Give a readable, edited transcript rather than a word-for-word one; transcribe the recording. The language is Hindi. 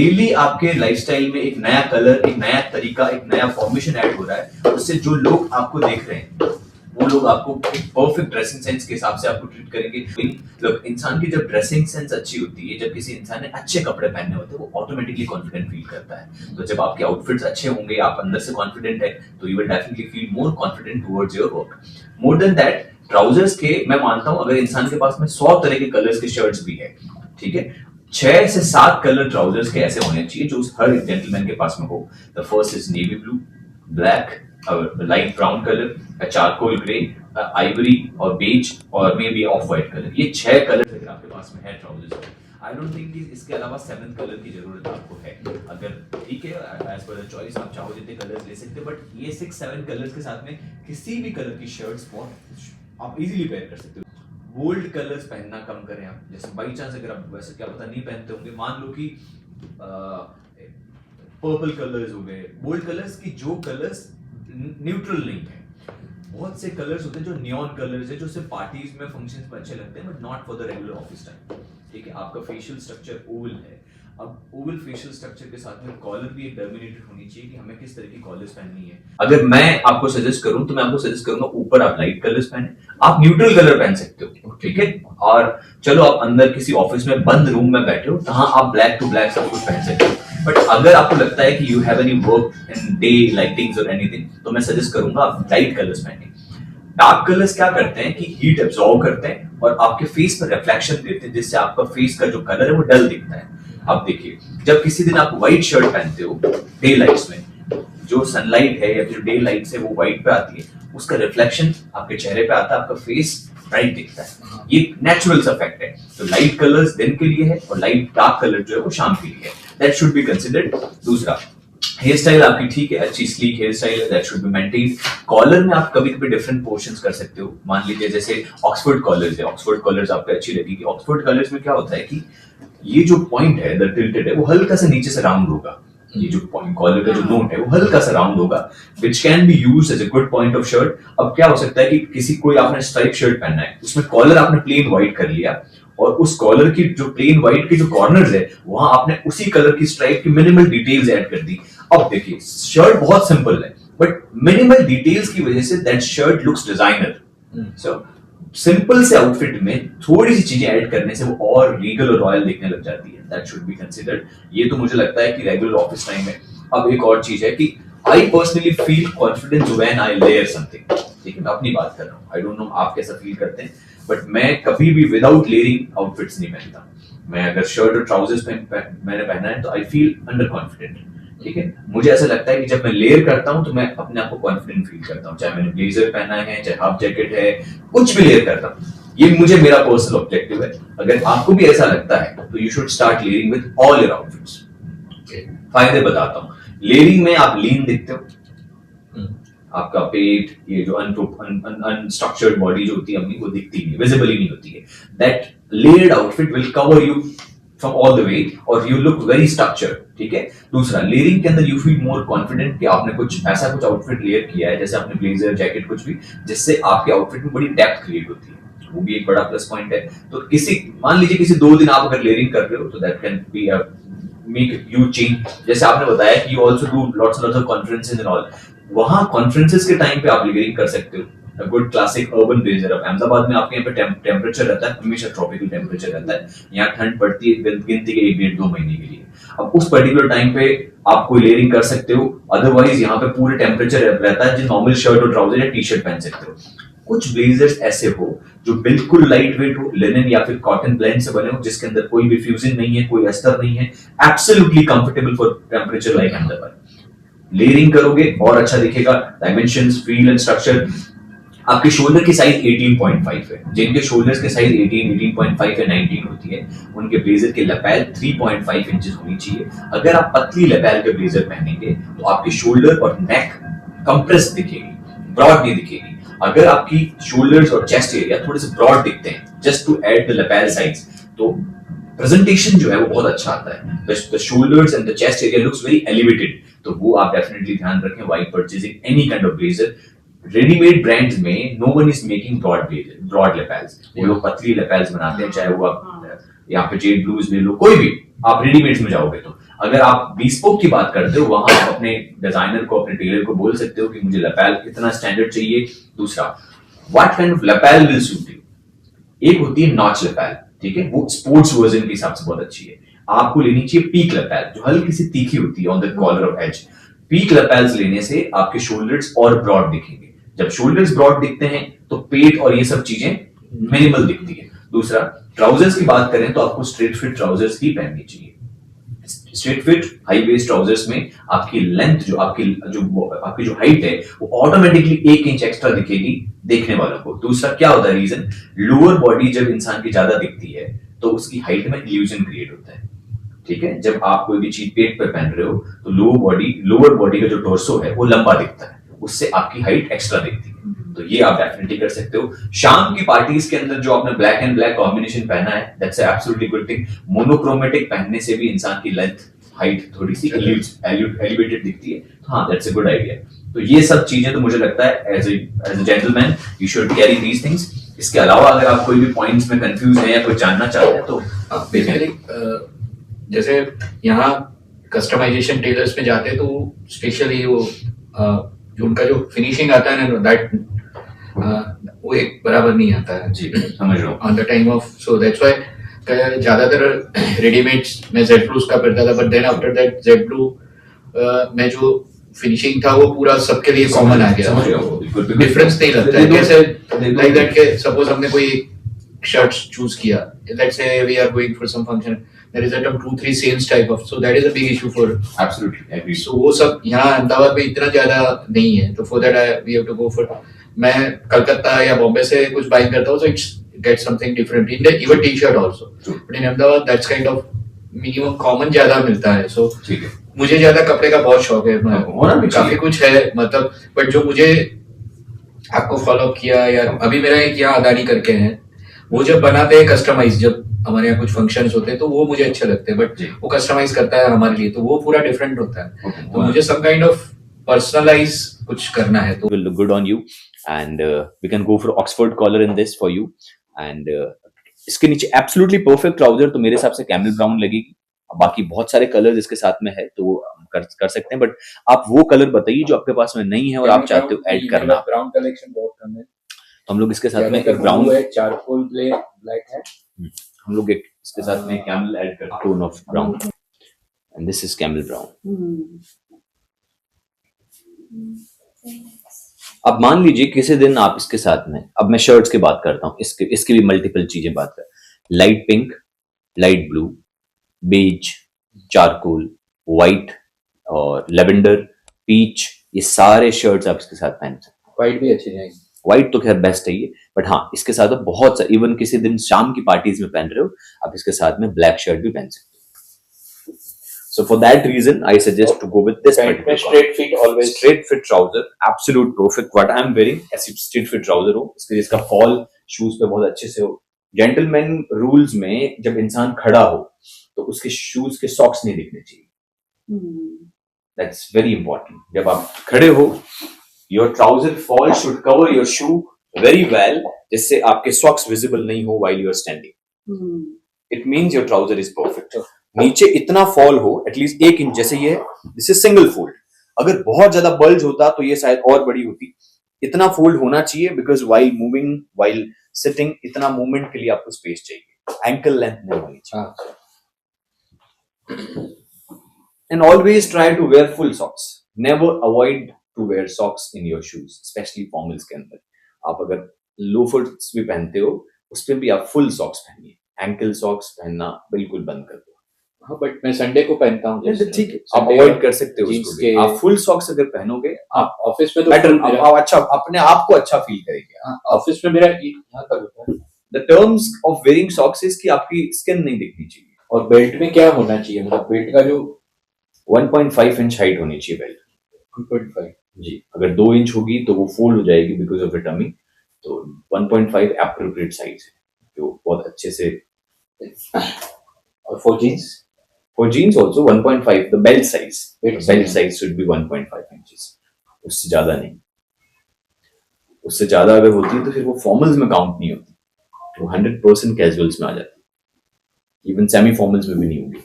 डेली आपके लाइफस्टाइल में एक नया कलर, एक नया तरीका, एक नया फॉर्मेशन ऐड हो रहा है, उससे जो लोग आपको देख रहे हैं वो लोग आपको एक परफेक्ट ड्रेसिंग सेंस के हिसाब से आपको ट्रीट करेंगे। लोग इंसान की जब ड्रेसिंग सेंस अच्छी होती है, जब किसी इंसान ने अच्छे कपड़े पहने होते हैं, वो ऑटोमेटिकली कॉन्फिडेंट फील करता है। तो जब आपके आउटफिट्स अच्छे होंगे, आप अंदर से कॉन्फिडेंट है, तो you will definitely feel more confident towards your work. More than that, trousers के मैं मानता हूं अगर इंसान के पास में 100 तरह के कलर्स के शर्ट्स भी है, ठीक है, 6 से 7 कलर ट्राउजर्स के ऐसे होने चाहिए जो हर जेंटलमैन के पास में हो। The first is navy blue, black, light brown colour, charcoal grey, Ivory और बेज और may be of white colour. ये 6 कलर अगर आपके पास में है ट्राउजर्स, आई डोंट थिंक इसके अलावा 7th कलर की जरूरत आपको है। अगर ठीक है, एज पर द चॉइस आप चाहो जितने कलर्स ले सकते हो, बट ये 6-7 कलर्स के साथ में किसी भी कलर की शर्ट्स बहुत आप इजीली पेयर कर सकते हो। बोल्ड कलर्स पहनना कम करें आप, जैसे बाई चांस अगर आप वैसे क्या पता नहीं पहनते होंगे, मान लो कि पर्पल कलर्स हो गए, बोल्ड कलर्स की जो कलर्स न्यूट्रल नहीं है। बहुत से कलर्स होते हैं जो नियॉन कलर्स है, जो सिर्फ पार्टीज में, फंक्शंस में अच्छे लगते हैं, but not for the regular office time. ठीक है, आपका फेशियल स्ट्रक्चर ओवल है, अब ओवल फेशियल स्ट्रक्चर के साथ में कॉलर भी एक डोमिनेटेड होनी चाहिए कि हमें किस तरह की कॉलर्स पहननी है। अगर मैं आपको सजेस्ट करूं तो मैं आपको सजेस्ट करूंगा ऊपर आप लाइट कलर्स पहने, आप न्यूट्रल कलर पहन सकते हो, ठीक है। और चलो आप अंदर किसी ऑफिस में बंद रूम में बैठे हो, तहां आप ब्लैक टू ब्लैक सब कुछ पहन सकते हो। बट अगर आपको लगता है कि you have any work in day lightings और एनीथिंग, तो मैं सजेस्ट करूंगा आप लाइट कलर्स पहने। डार्क कलर्स क्या करते हैं कि हीट एब्जॉर्ब करते हैं और आपके फेस पर रिफ्लेक्शन देते हैं, जिससे आपका फेस का जो कलर है वो डल दिखता है। अब देखिए, जब किसी दिन आप व्हाइट शर्ट पहनते हो डे लाइट्स में, जो सनलाइट है या फिर डे लाइट से वो व्हाइट पे आती है, उसका रिफ्लेक्शन आपके चेहरे पे आता है, आपका फेस ब्राइट दिखता है। ये नेचुरल सा फैक्ट है। तो लाइट कलर्स दिन के लिए है और लाइट डार्क कलर जो है वो शाम के लिए है। That should be considered. दूसरा, हेयर स्टाइल आपकी ठीक है, अच्छी स्लीक हेयर स्टाइल है, that should be maintained. Collar में आप कभी कभी डिफरेंट पोर्शंस कर सकते हो। मान लीजिए जैसे ऑक्सफोर्ड कॉलर्स है, ऑक्सफोर्ड कॉलर्स आपको अच्छी लगेगी। ऑक्सफोर्ड कॉलर्स में क्या होता है कि ये जो पॉइंट है, द टिल्टेड है, वो हल्का सा नीचे से राउंड होगा। ये जो पॉइंट कॉलर का जो नोट है वो हल्का सा राउंड होगा, which can be used as a good point of shirt. अब क्या हो सकता है कि कोई आपने स्ट्राइप शर्ट पहनना है, उसमें कॉलर आपने प्लेन व्हाइट कर लिया और उस कॉलर की जो प्लेन व्हाइट के जो कॉर्नर्स है वहां आपने उसी कलर की स्ट्राइप की मिनिमल डिटेल्स ऐड कर दी। अब देखिए, शर्ट बहुत सिंपल है, बट मिनिमल डिटेल्स की वजह say that shirt looks designer. So simple से आउटफिट में थोड़ी सी चीजें ऐड करने से वो और रीगल और रॉयल दिखने लग जाती है। That should be considered. ये तो मुझे लगता है कि रेगुलर ऑफिस टाइम में। अब एक और चीज है कि I personally feel confidence when I layer something. ठीक है, मैं अपनी बात कर रहा हूँ, आई डोंट नो आप कैसा फील करते हैं, बट मैं कभी भी विदाउट लेयरिंग आउटफिट्स नहीं पहनता। मैं अगर शर्ट और ट्राउजर्स मैंने पहना है तो आई फील अंडर कॉन्फिडेंट। ठीक है, मुझे ऐसा लगता है कि जब मैं लेयर करता हूं तो मैं अपने आप को कॉन्फिडेंट फील करता हूं, चाहे मैंने ब्लेजर पहना है, चाहे हाफ जैकेट है, कुछ भी लेयर करता हूं। ये मुझे मेरा पर्सनल ऑब्जेक्टिव है। अगर आपको भी ऐसा लगता है तो you should start layering with all your outfits. फायदे बताता हूं। लेयरिंग में आप लीन दिखते हो, आपका पेट, ये जो अनस्ट्रक्चर्ड बॉडी जो होती है अपनी, वो दिखती नहीं, विजिबल ही नहीं होती है। That layered outfit will cover you from all the way और यू लुक वेरी स्ट्रक्चर्ड। ठीक है। दूसरा, लेयरिंग के अंदर यू फील मोर कॉन्फिडेंट कि आपने कुछ ऐसा कुछ आउटफिट लेयर किया है, जैसे आपने ब्लेजर, जैकेट, कुछ भी, जिससे आपके आउटफिट में बड़ी डेप्थ क्रिएट होती है। वो भी एक बड़ा प्लस पॉइंट है। तो मान लीजिए किसी 2 दिन आप अगर लेयरिंग कर रहे हो तो that can be make huge change. जैसे आपने बताया कि you also do lots of conferences and all, वहां कॉन्फ्रेंसेस के टाइम पे आप लेयरिंग कर सकते हो। Good classic urban blazer. अब अहमदाबाद में आपके यहाँ पे टेम्परेचर रहता है, हमेशा ट्रॉपिकल टेम्परेचर रहता है, यहाँ ठंड पड़ती है गिनती के 1-1.5-2 महीने के लिए। अब उस पर्टिकुलर टाइम पे आप कोई लेयरिंग कर सकते हो, अदरवाइज यहाँ पे पूरे टेम्परेचर रहता है, जो नॉर्मल शर्ट और ट्राउजर या टी शर्ट पहन सकते हो। कुछ ब्लेजर्स ऐसे हो जो बिल्कुल लाइट वेट हो, लिनन या फिर कॉटन ब्लेंड से बने हो, जिसके अंदर कोई भी फ्यूजन नहीं है, कोई अस्तर नहीं है, absolutely comfortable for temperature like Ahmedabad. Layering करोगे और अच्छा दिखेगा। Dimensions, feel and structure. आपके शोल्डर की साइज 18.5 है। जिनके शोल्डर्स के साइज 18.5 या 19 होती है, उनके ब्लेजर के लैपेल 3.5 इंचेस होनी चाहिए। अगर आप पतली लैपेल के ब्लेजर पहनेंगे तो आपके शोल्डर और नेक कंप्रेस दिखेगी, ब्रॉड नहीं दिखेगी। अगर आपकी शोल्डर्स और चेस्ट एरिया थोड़े से ब्रॉड दिखते हैं, just to add the lapel size, तो प्रेजेंटेशन जो है वो बहुत अच्छा आता है। The shoulders and the chest area looks very elevated. तो वो आप डेफिनेटली ध्यान रखें while purchasing any kind of blazer. Readymade brands में no one is making broad lapels. वो लोग पतली लेपेल्स बनाते हैं, चाहे वो आप यहाँ पे जेड ब्लूज ले लो, कोई भी आप रेडीमेड्स में जाओगे तो अगर आप bespoke की बात करते हो, वहां आप अपने डिजाइनर को, अपने टेलर को बोल सकते हो कि मुझे लैपेल इतना स्टैंडर्ड चाहिए। दूसरा, what kind of lapel will suit you. एक होती है नॉच लैपेल, ठीक है, वो स्पोर्ट्स वर्जन के हिसाब से बहुत अच्छी है। आपको लेनी चाहिए पीक लैपेल, जो हल्की सी तीखी होती है on the collar of edge. Peak lapels लेने से आपके शोल्डर्स और ब्रॉड दिखेंगे। जब शोल्डर्स ब्रॉड दिखते हैं तो पेट और ये सब चीजें मिनिमल दिखती है। दूसरा, ट्राउजर्स की बात करें तो आपको स्ट्रेट फिट ट्राउजर्स ही पहननी चाहिए। Straight fit high waist trousers में आपकी लेंथ, आपकी जो हाइट है, वो ऑटोमेटिकली 1 इंच एक्स्ट्रा दिखेगी देखने वालों को। दूसरा क्या होता है रीजन, लोअर बॉडी जब इंसान की ज्यादा दिखती है तो उसकी हाइट में इल्यूजन क्रिएट होता है, ठीक है। जब आप कोई भी चीज पेट पर पहन रहे हो तो लोअर बॉडी का जो टोर्सो है वो लंबा दिखता है, उससे आपकी हाइट एक्स्ट्रा दिखती है। तो ये आप डेफिनेटली कर सकते हो। शाम की पार्टीज के अंदर जो आपने ब्लैक एंड ब्लैक कॉम्बिनेशन पहना है, that's absolutely good thing. Monochromatic पहनने से भी इंसान की लेंथ, हाइट थोड़ी सी एलिवेटेड दिखती है। तो हाँ, दैट्स अ गुड आइडिया। तो ये सब चीजें तो मुझे लगता है as a gentleman you should carry these things. इसके अलावा अगर आप कोई भी पॉइंट्स में कंफ्यूज हैं या कुछ जानना चाहते हैं तो बेसिकली जैसे यहाँ कस्टमाइजेशन टेलर्स में जाते हैं तो स्पेशली वो जो उनका जो फिनिशिंग आता है ना, दैट वो एक बराबर नहीं आता है। जी, समझ रहा हूँ। On the time off, so that's why ज्यादातर रेडीमेड्स में जेड ब्लूज का पड़ता था, but then after that jade blue में जो फिनिशिंग था वो पूरा सबके लिए कॉमन आ समझ गया। गया। डिफरेंस नहीं लगता है। कैसे लाइक दैट के सपोज हमने कोई शर्ट चूज किया, let's say we are going for some function, there is a 2-3 same type of, so that is a big issue for, Absolutely agree. so वो सब यहाँ अहमदाबाद में इतना ज्यादा नहीं है, तो for that we have to go for, मैं कलकत्ता या बॉम्बे से कुछ बाइंग करता हूँ so it's get something different in the even t-shirt also. True. But in Ahmedabad that's kind of minimum common ज्यादा मिलता है। so ठीक है। मुझे ज्यादा कपड़े का बहुत शौक है, होना भी काफी कुछ है मतलब, बट जो मुझे आपको फॉलो किया या अभी मेरा एक यहाँ अदानी करके है, वो जब बनाते हैं कस्टमाइज, जब हमारे यहाँ कुछ फंक्शंस होते हैं तो वो मुझे अच्छे लगते हैं, बट वो कस्टमाइज करता है हमारे लिए तो वो पूरा डिफरेंट होता है। तो मुझे सम काइंड ऑफ पर्सनलाइज कुछ करना है तो will look good on you and we can go for Oxford collar in this for you and इसके नीचे absolutely perfect trouser तो मेरे हिसाब से कैमल ब्राउन लगेगी। बाकी बहुत सारे कलर्स इसके साथ में है तो वो कर सकते हैं, बट आप वो कलर बताइए जो आपके पास में नहीं है और आप चाहते हो ऐड करना। ब्राउन कलेक्शन बहुत कम है तो हम लोग इसके साथ में ब्राउन है, चारकोल ब्लैक है, हम लोग एक इसके साथ में कैमल ऐड करते हैं, tone of brown, and this is camel brown. अब मान लीजिए किसी दिन आप इसके साथ में, अब मैं शर्ट्स की बात करता हूँ, इसके भी मल्टीपल चीजें बात कर, light pink, light blue, beige, charcoal, white और लेवेंडर, पीच, ये सारे शर्ट्स आप इसके साथ पहन सकते हैं। व्हाइट भी अच्छी जाएगी, व्हाइट तो खैर बेस्ट है ये, बट हाँ इसके साथ बहुत सा, इवन किसी दिन शाम की पार्टीज में पहन रहे हो आप इसके साथ में ब्लैक शर्ट भी पहन सकते हो। So for that reason, I suggest to go with this particular straight fit, always straight fit trouser, absolute perfect. What I'm wearing ऐसी straight fit trouser हो, इसके जिसका फॉल शूज पे बहुत अच्छे से हो। जेंटलमैन रूल्स में जब इंसान खड़ा हो तो उसके शूज के सॉक्स नहीं दिखने चाहिए। That's very important. जब आप खड़े हो, your trouser fall should cover your shoe very well, जिससे आपके socks visible नहीं हो while you are standing. It means your trouser is perfect. नीचे इतना फॉल हो, एटलीस्ट 1 इंच, जैसे ये दिस इज सिंगल फोल्ड, अगर बहुत ज्यादा बल्ज होता तो ये शायद और बड़ी होती। इतना फोल्ड होना चाहिए because while moving, while sitting, इतना मूवमेंट के लिए आपको स्पेस चाहिए, एंकल लेंथ नहीं होनी चाहिए। And always try to wear full socks, never avoid to wear socks in your shoes, especially formals के अंदर। आप अगर लोफर्स भी पहनते हो उस पर भी आप फुल सॉक्स पहनिए, एंकल सॉक्स पहनना बिल्कुल बंद कर दो। हाँ, बट मैं संडे को पहनता हूँ, ठीक है, आप अवॉइड कर सकते हो उसको भी। आप फुल सॉक्स अगर पहनोगे आप ऑफिस में तो बेटर, आप अच्छा अपने आप को अच्छा फील करेंगे। ऑफिस में मेरा यहाँ तक होता है। The terms of wearing socks is कि आपकी स्किन नहीं दिखनी चाहिए। और बेल्ट में क्या होना चाहिए, मतलब बेल्ट का जो 1.5 इंच हाइट होनी चाहिए बेल्ट। 1.5 जी, अगर 2 इंच होगी तो वो फोल्ड हो जाएगी बिकॉज ऑफ टमी, तो 1.5 एप्रोप्रिएट साइज है जो बहुत अच्छे से। और for jeans also 1.5, the belt size should be 1.5 inches, उससे ज्यादा नहीं। उससे ज्यादा अगर होती है तो फिर वो फॉर्मल्स में काउंट नहीं होती, वो 100% कैजुअल्स में आ जाती, इवन सेमी फॉर्मल्स में भी नहीं होगी।